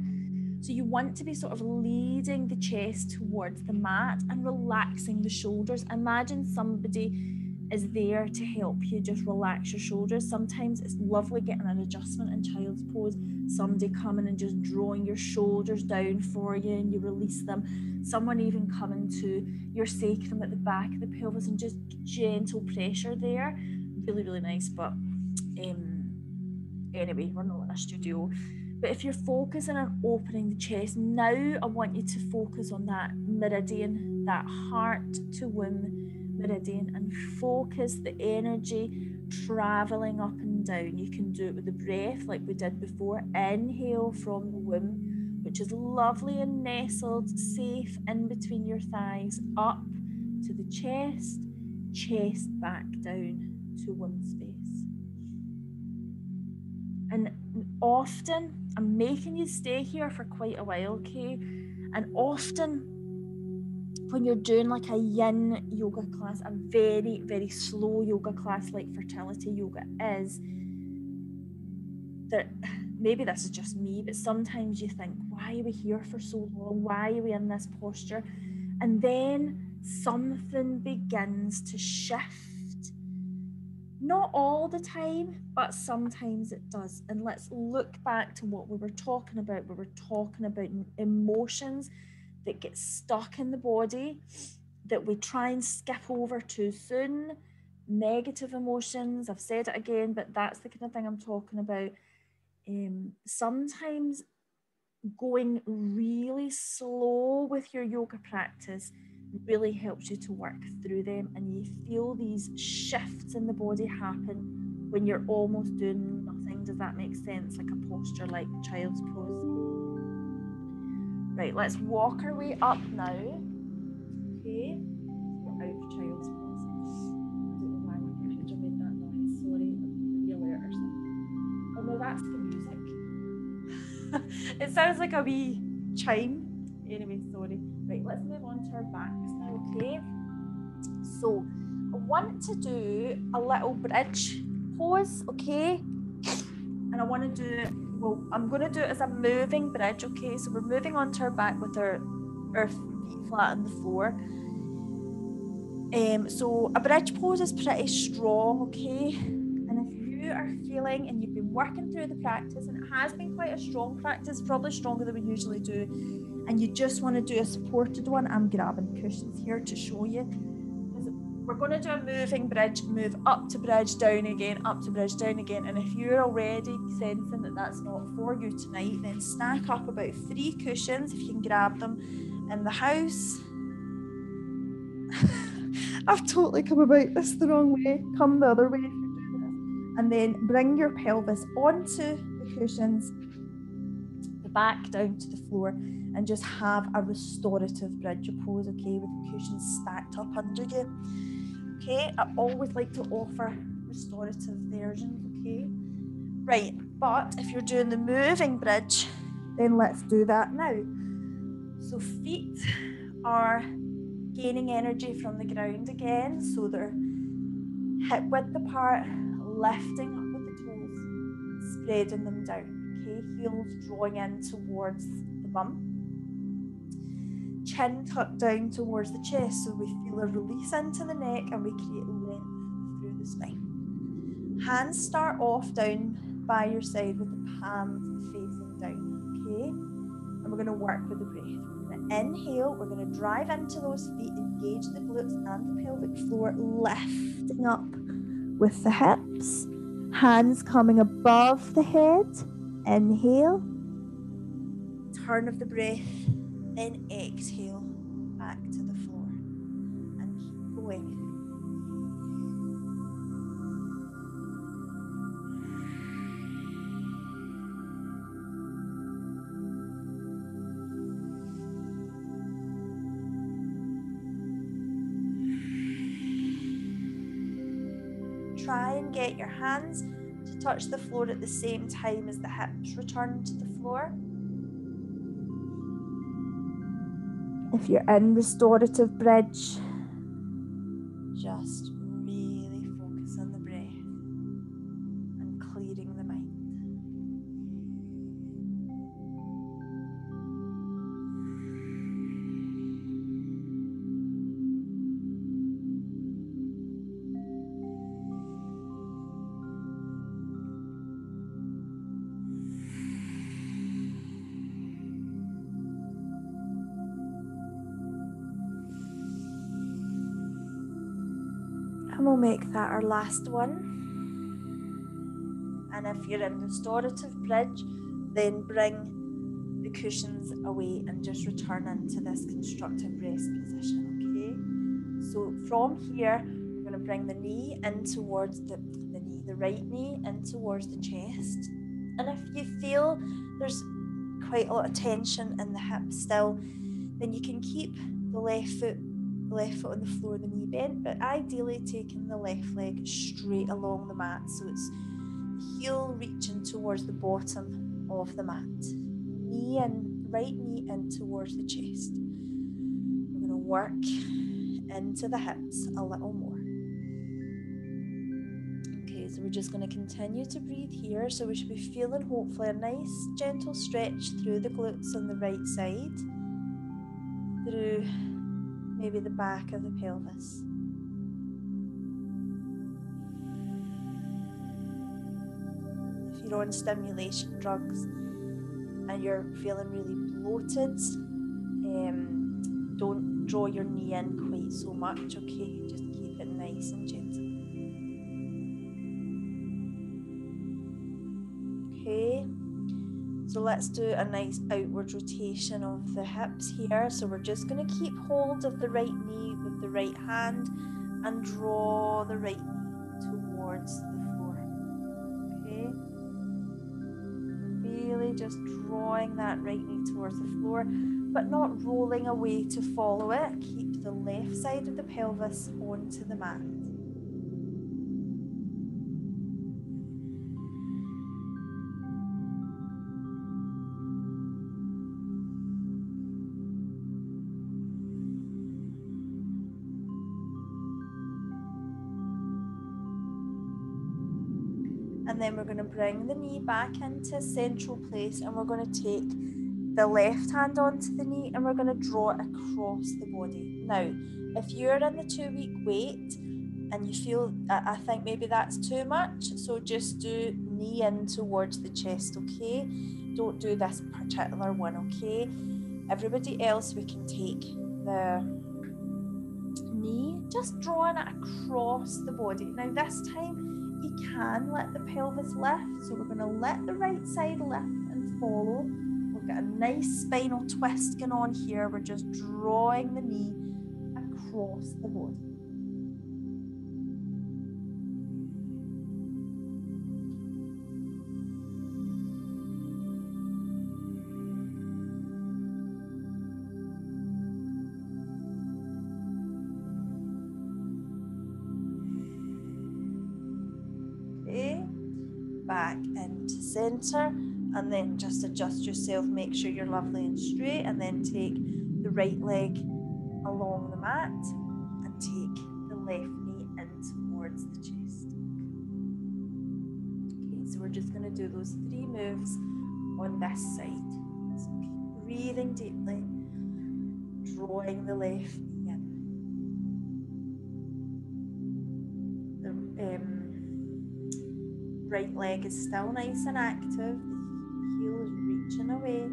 So you want to be sort of leading the chest towards the mat and relaxing the shoulders. Imagine somebody is there to help you just relax your shoulders. Sometimes it's lovely getting an adjustment in child's pose. Somebody coming and just drawing your shoulders down for you and you release them. Someone even coming to your sacrum at the back of the pelvis and just gentle pressure there. Really, really nice. But anyway, we're not in a studio. But if you're focusing on opening the chest, now I want you to focus on that meridian, that heart to womb meridian, and focus the energy traveling up and them down. You can do it with the breath like we did before. Inhale from the womb, which is lovely and nestled, safe in between your thighs, up to the chest, chest back down to womb space. And often, I'm making you stay here for quite a while, okay? And often, when you're doing like a yin yoga class, a very, very slow yoga class like fertility yoga is, that maybe this is just me, but sometimes you think, why are we here for so long? Why are we in this posture? And then something begins to shift. Not all the time, but sometimes it does. And let's look back to what we were talking about. We were talking about emotions that get stuck in the body, that we try and skip over too soon, negative emotions. I've said it again, but that's the kind of thing I'm talking about. Sometimes going really slow with your yoga practice really helps you to work through them, and you feel these shifts in the body happen when you're almost doing nothing. Does that make sense? Like a posture like child's pose. Right, let's walk our way up now. Okay, we're out of child's pose. I don't know why my computer made that noise. Sorry, the alert or something. Oh no, that's the music. It sounds like a wee chime. Anyway, sorry. Right, let's move on to our backs now, okay? So, I want to do a little bridge pose, okay? And I want to do it, well, I'm going to do it as a moving bridge, okay? So we're moving onto our back with our feet flat on the floor. So a bridge pose is pretty strong, okay? And if you are feeling, and you've been working through the practice, and it has been quite a strong practice, probably stronger than we usually do, and you just want to do a supported one, I'm grabbing cushions here to show you. We're going to do a moving bridge, move up to bridge, down again, up to bridge, down again. And if you're already sensing that that's not for you tonight, then stack up about 3 cushions, if you can grab them in the house. I've totally come about this the wrong way. Come the other way if you're doing this. And then bring your pelvis onto the cushions, the back down to the floor, and just have a restorative bridge pose, okay, with the cushions stacked up under you. Okay, I always like to offer restorative versions, okay? Right, but if you're doing the moving bridge, then let's do that now. So feet are gaining energy from the ground again, so they're hip width apart, lifting up with the toes, spreading them down, okay? Heels drawing in towards the bum. Chin tucked down towards the chest, so we feel a release into the neck and we create length through the spine. Hands start off down by your side with the palms facing down, okay? And we're going to work with the breath. We're going to inhale, we're going to drive into those feet, engage the glutes and the pelvic floor, lifting up with the hips. Hands coming above the head. Inhale. Turn of the breath. Then exhale back to the floor and keep going. Try and get your hands to touch the floor at the same time as the hips return to the floor. If you're in restorative bridge, just really focus on the breath and clearing the mind. And we'll make that our last one. And if you're in restorative bridge, then bring the cushions away and just return into this constructive rest position, okay? So from here, we're going to bring the knee in towards the knee. take the right knee in towards the chest. And if you feel there's quite a lot of tension in the hip still, then you can keep the left foot on the floor, the knee bent, but ideally taking the left leg straight along the mat, so it's the heel reaching towards the bottom of the mat. Knee in, right knee in towards the chest. We're going to work into the hips a little more. Okay, so we're just going to continue to breathe here. So we should be feeling hopefully a nice gentle stretch through the glutes on the right side, through maybe the back of the pelvis. If you're on stimulation drugs and you're feeling really bloated, don't draw your knee in quite so much, okay? Just keep it nice and gentle. Okay, so let's do a nice outward rotation of the hips here. So we're just going to keep hold of the right knee with the right hand and draw the right knee towards the floor. Okay, really just drawing that right knee towards the floor, but not rolling away to follow it. Keep the left side of the pelvis onto the mat. And then we're going to bring the knee back into central place, and we're going to take the left hand onto the knee and we're going to draw it across the body. Now, if you're in the 2-week wait and you feel, I think maybe that's too much, so just do knee in towards the chest, okay? Don't do this particular one, okay? Everybody else, we can take the knee, just drawing it across the body. Now this time, you can let the pelvis lift, so we're going to let the right side lift and follow. We've got a nice spinal twist going on here. We're just drawing the knee across the body. Okay, back into center. And then just adjust yourself, make sure you're lovely and straight, and then take the right leg along the mat and take the left knee in towards the chest. Okay, so we're just going to do those 3 moves on this side. So keep breathing deeply, drawing the left knee in. The right leg is still nice and active. Heel is reaching away.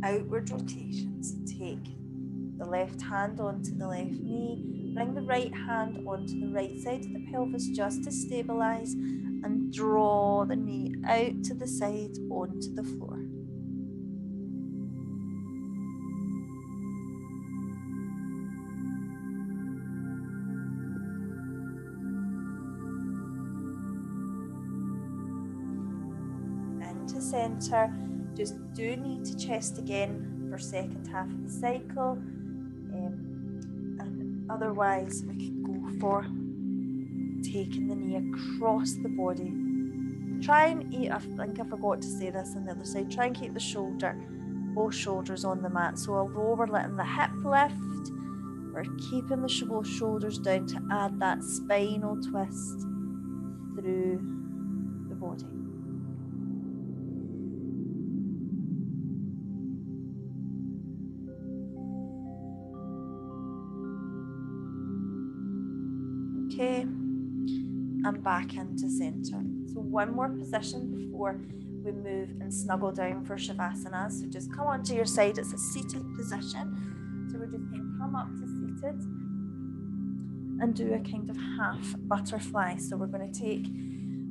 Outward rotations. Take the left hand onto the left knee, bring the right hand onto the right side of the pelvis just to stabilize, and draw the knee out to the side onto the floor. Into center. Just do knee to chest again for second half of the cycle, and otherwise we can go for taking the knee across the body. Try and eat, I think I forgot to say this on the other side, try and keep both shoulders on the mat. So although we're letting the hip lift, we're keeping both shoulders down to add that spinal twist through the body. Okay, and back into center. So one more position before we move and snuggle down for Shavasana. So just come onto your side. It's a seated position. So we're just going to come up to seated. and do a kind of half butterfly. So we're going to take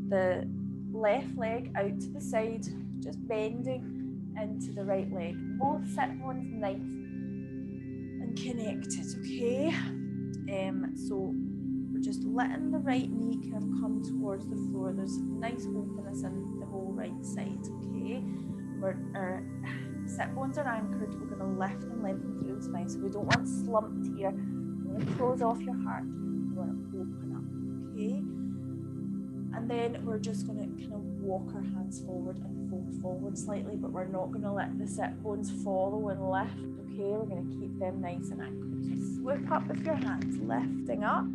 the left leg out to the side, just bending into the right leg. Both sit bones nice and connected, okay? So we're just letting the right knee kind of come towards the floor. There's nice openness in the whole right side, okay? Our sit bones are anchored. We're going to lift and lengthen through the spine. So we don't want slumped here. We want to close off your heart. We want to open up, okay? And then we're just going to kind of walk our hands forward and fold forward slightly, but we're not going to let the sit bones follow and lift, okay? We're going to keep them nice and anchored. So swoop up with your hands, lifting up,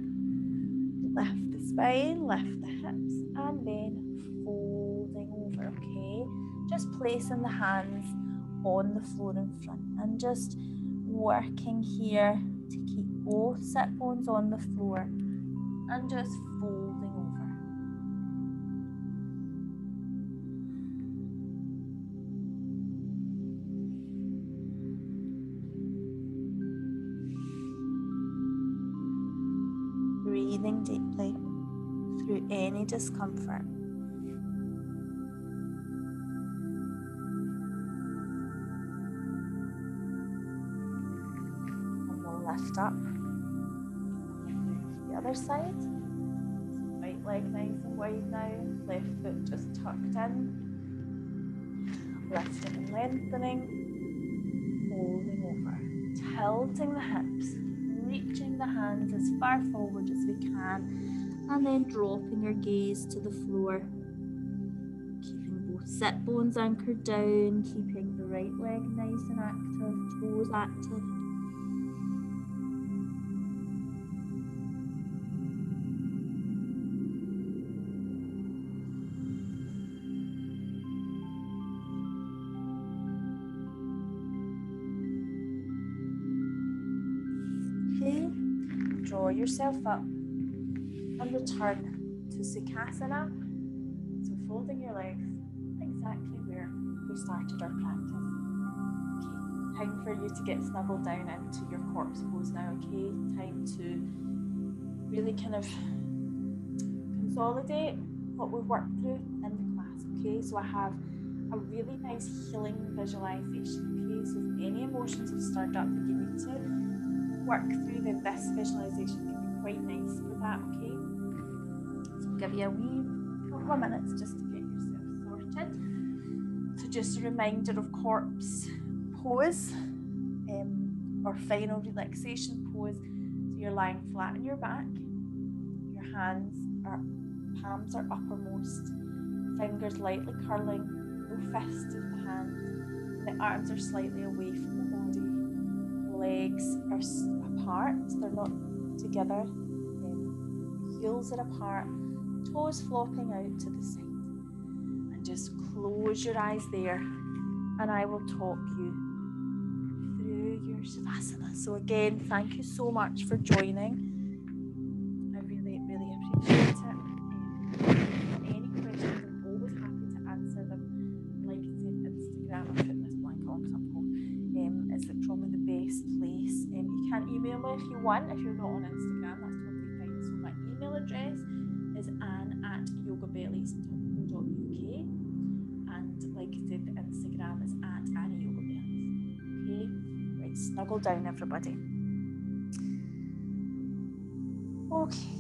lift the spine, lift the hips, and then folding over, okay? Just placing the hands on the floor in front and just working here to keep both sit bones on the floor and just folding over. Breathing deeply through any discomfort. And we'll lift up. The other side. Right leg nice and wide now. Left foot just tucked in. Lifting and lengthening. Folding over. Tilting the hips. Reaching the hands as far forward as we can, and then dropping your gaze to the floor, keeping both sit bones anchored down, keeping the right leg nice and active, toes active. Okay, draw yourself up and return to Sukhasana. So folding your legs exactly where we started our practice. Okay, time for you to get snuggled down into your corpse pose now, okay? Time to really kind of consolidate what we've worked through in the class, okay? So I have a really nice healing visualization, okay? So if any emotions have stirred up that you need to work through, then this visualization can be quite nice for that, okay? So I'll give you a wee couple of minutes just to get yourself sorted. So just a reminder of corpse pose, or final relaxation pose. So you're lying flat on your back, your palms are uppermost, fingers lightly curling, no fists of the hands, the arms are slightly away from the body. Legs are apart, they're not together, heels are apart, toes flopping out to the side. And just close your eyes there, and I will talk you through your Savasana. So again, thank you so much for joining. I really, really appreciate it. Any questions, I'm always happy to answer them. Like I said, Instagram, I'm putting this blank on because I'm cold. Is probably the best place. You can email me if you want. If you're not on Instagram, that's totally fine. So my email address is ann@yogabellies.co.uk, and like I said, the Instagram is @AnnieYogaBellies. Okay, right, snuggle down, everybody. Okay.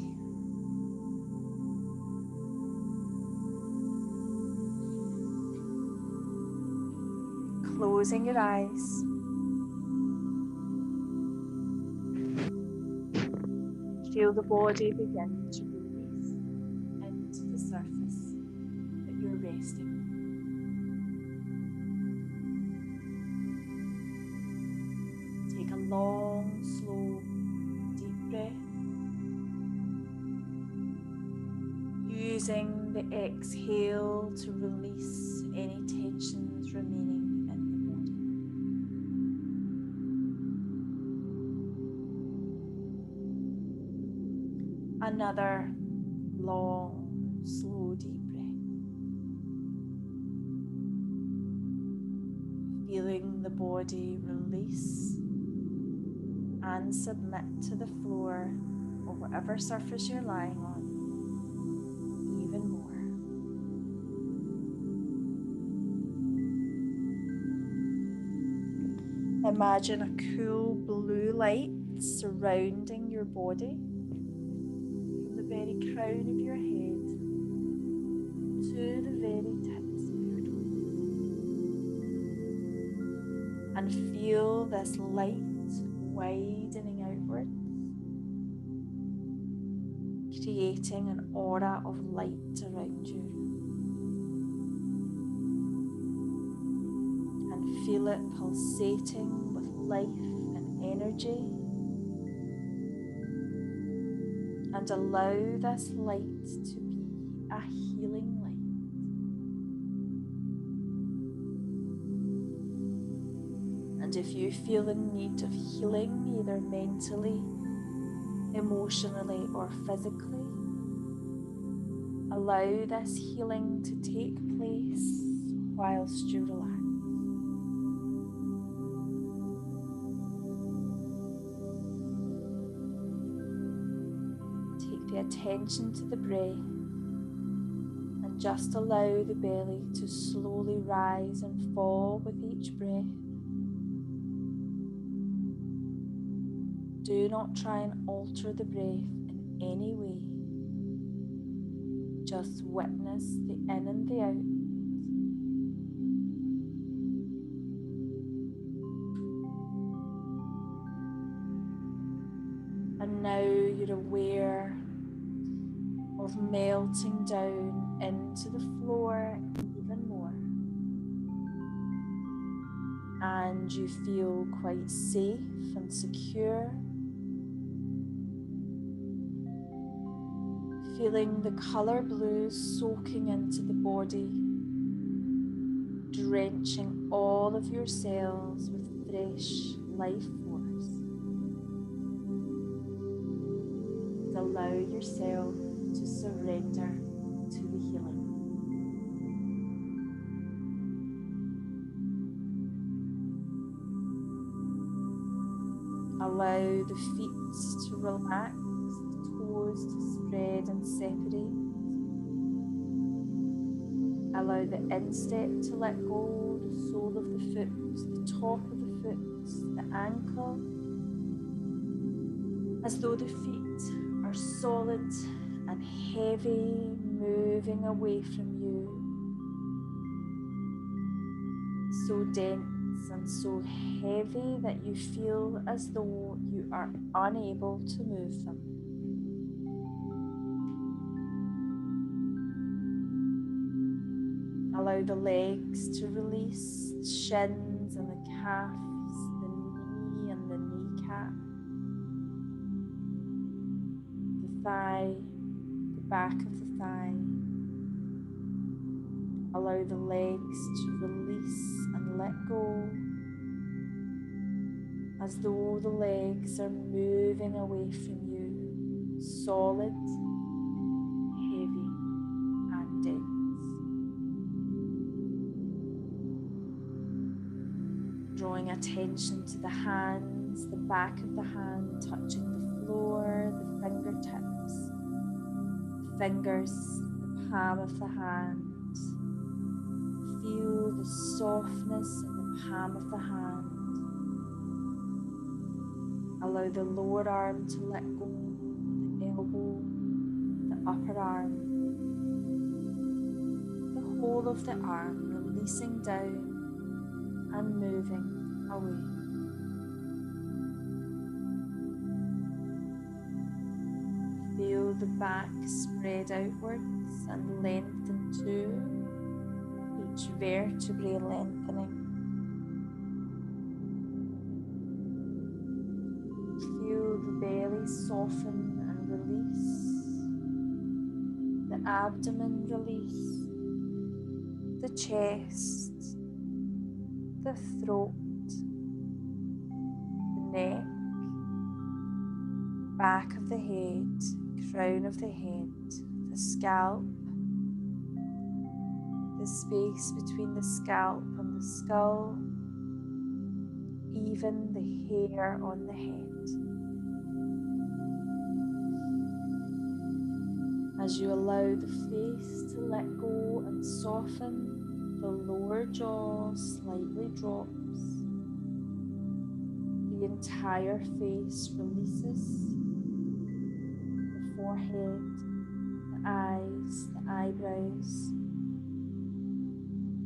Closing your eyes. Feel the body begin to release into the surface that you're resting on. Take a long, slow, deep breath. Using the exhale to release any tensions remaining in the body. Another long, slow, deep breath. Feeling the body release and submit to the floor or whatever surface you're lying on even more. Imagine a cool blue light surrounding your body from the very crown of your head to the very tips of your toes. And feel this light widening outwards, creating an aura of light around you. And feel it pulsating with life and energy. And allow this light to be a healing light. And if you feel the need of healing, either mentally, emotionally, or physically, allow this healing to take place whilst you relax. Take the attention to the breath and just allow the belly to slowly rise and fall with each breath. Do not try and alter the breath in any way. Just witness the in and the out. And now you're aware of melting down into the floor even more. And you feel quite safe and secure. Feeling the colour blue soaking into the body, drenching all of your cells with fresh life force. And allow yourself to surrender to the healing. Allow the feet to relax, toes to spread and separate. Allow the instep to let go, the sole of the foot, the top of the foot, the ankle, as though the feet are solid and heavy, moving away from you. So dense and so heavy that you feel as though you are unable to move them. Allow the legs to release, the shins and the calves, the knee and the kneecap, the thigh, the back of the thigh. Allow the legs to release and let go, as though the legs are moving away from you, solid, heavy and dense. Drawing attention to the hands, the back of the hand touching the floor, the fingertips, the fingers, the palm of the hand. Feel the softness in the palm of the hand. Allow the lower arm to let go, the elbow, the upper arm, the whole of the arm releasing down and moving away. Feel the back spread outwards and lengthen too, each vertebrae lengthening. Feel the belly soften and release, the abdomen release, the chest, the throat, the neck, back of the head, crown of the head, the scalp, the space between the scalp and the skull, even the hair on the head. As you allow the face to let go and soften, the lower jaw slightly drops. The entire face releases. The forehead, the eyes, the eyebrows,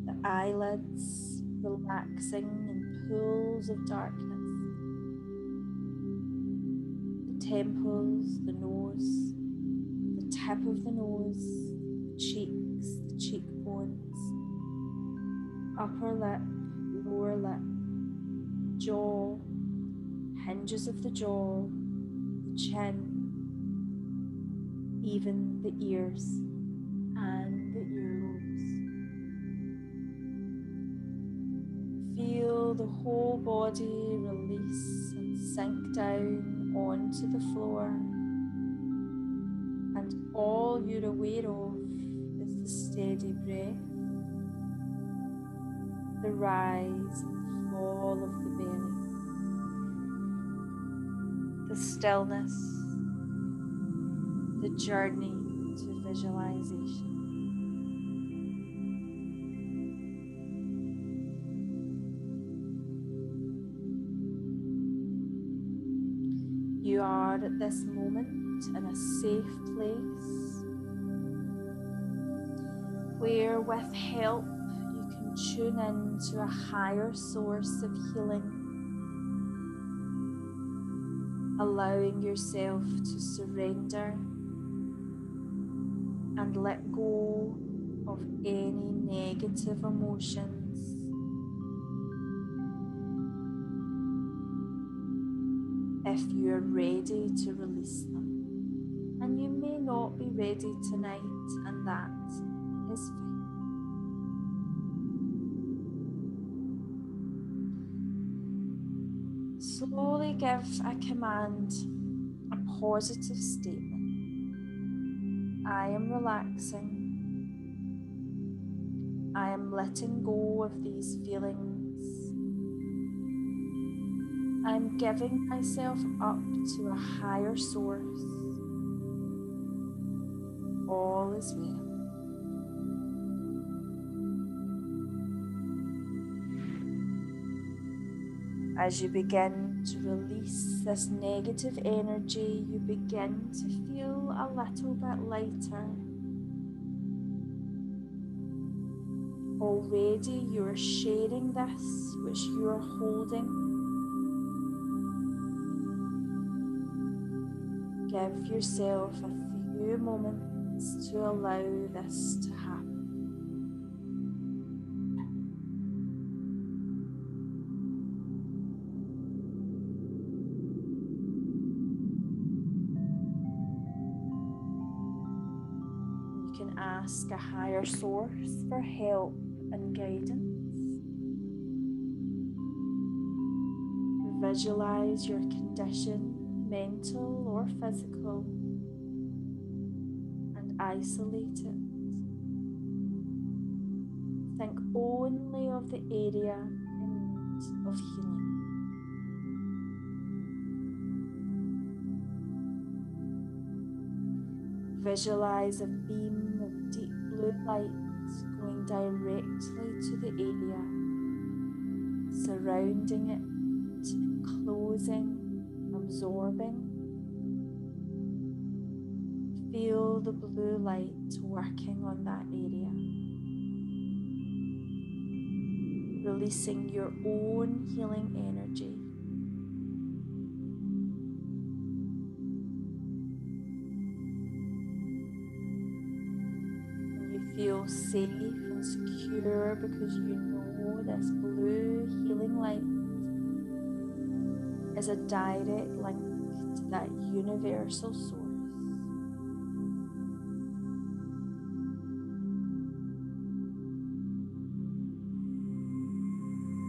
the eyelids relaxing in pools of darkness. The temples, the nose, the tip of the nose, the cheeks, the cheekbones, upper lip, lower lip, jaw, hinges of the jaw, the chin, even the ears and the earlobes. Feel the whole body release and sink down onto the floor, and all you're aware of is the steady breath, the rise and fall of the belly, the stillness, the journey to visualization. You are at this moment in a safe place where, with help, you can tune in to a higher source of healing, allowing yourself to surrender and let go of any negative emotions. If you are ready to release them, and you may not be ready tonight, and that is fine. Slowly give a command, a positive statement. I am relaxing. I am letting go of these feelings. I'm giving myself up to a higher source. All is well. As you begin to release this negative energy, you begin to feel a little bit lighter. Already you are sharing this which you are holding. Give yourself a few moments to allow this to happen. You can ask a higher source for help and guidance. Visualize your condition, mental or physical, and isolate it. Think only of the area in need of healing. Visualize a beam of deep blue light going directly to the area, surrounding it, enclosing, absorbing. Feel the blue light working on that area, releasing your own healing energy. And you feel safe and secure because you know this blue healing light is a direct link to that universal source.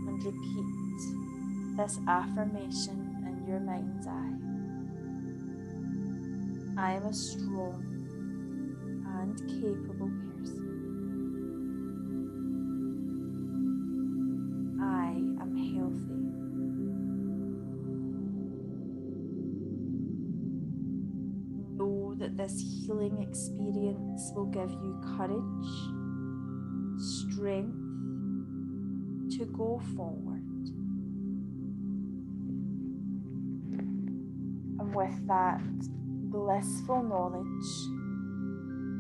And repeat this affirmation in your mind's eye. I am a strong and capable person. I am healthy. Know that this healing experience will give you courage, strength to go forward. And with that blissful knowledge,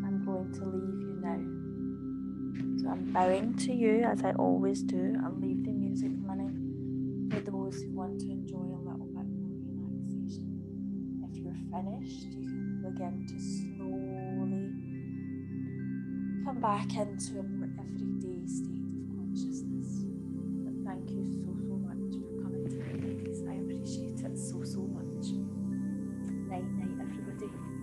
I'm going to leave you now. So I'm bowing to you as I always do. I'll leave the music running for those who want to enjoy a little bit more relaxation. If you're finished, you can begin to slowly come back into a more everyday state of consciousness. But thank you so much for coming today, ladies. I appreciate it so much. Night, night, everybody.